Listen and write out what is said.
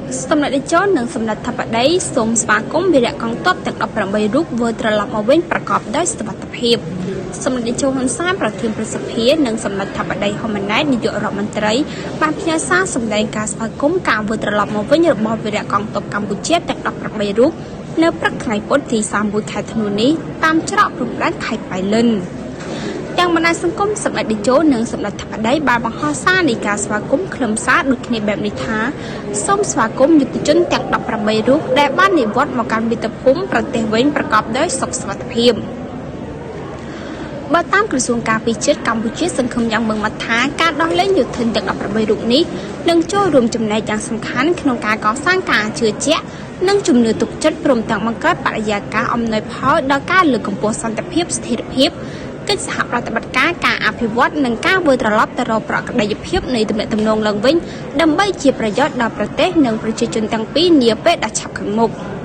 Some like the John and some like Tapaday, some sparkum, be that con top that upper by rook, water lap of wind, prakop, dice the butt of hip. Some like the John Sam, Pratim Presappear, and some like Tapaday hominide, the Roman tray, Papiasa, some like gas sparkum, come with the lap of wind, your bob with that con top cambuchet, that upper by rook, no praknai pot, the sambu catanuni, tam trap from that kite by lun. យ៉ាងបណ្ដាញសង្គមសម្រាប់ចូលនឹងសម្រាប់ថាបដីបានបង្ហោះសារនៃការស្វាគមន៍ខ្លឹមសារដូចគ្នាបែបនេះថាសូមស្វាគមន៍យុទ្ធជនទាំង 18 រូបដែលបាននិវត្តន៍មកកាន់មាតុភូមិប្រទេសវិញប្រកបដោយសុខសុវត្ថិភាពបើតាមក្រសួងការពារជាតិកម្ពុជាសង្ឃឹមយ៉ាងម៉ឺងម៉ាត់ថាការដោះលែងយុទ្ធជនទាំង 18 រូបនេះនឹងចូលរួមចំណែកយ៉ាងសំខាន់ក្នុងការកសាងការជឿជាក់និងជំនឿទុកចិត្តព្រមទាំងបង្កើតបរិយាកាសអំណោយផលដល់ការលើកកម្ពស់សន្តិភាពស្ថិរភាព កិច្ចសហប្រតិបត្តិការការអភិវឌ្ឍនិងការវិលត្រឡប់ទៅរកប្រក្រតីភាពនៃទំនាក់ទំនងឡើងវិញដើម្បីជាប្រយោជន៍ដល់ប្រទេសនិងប្រជាជនទាំងពីរនាពេលដ៏ឆាប់ខាងមុខ។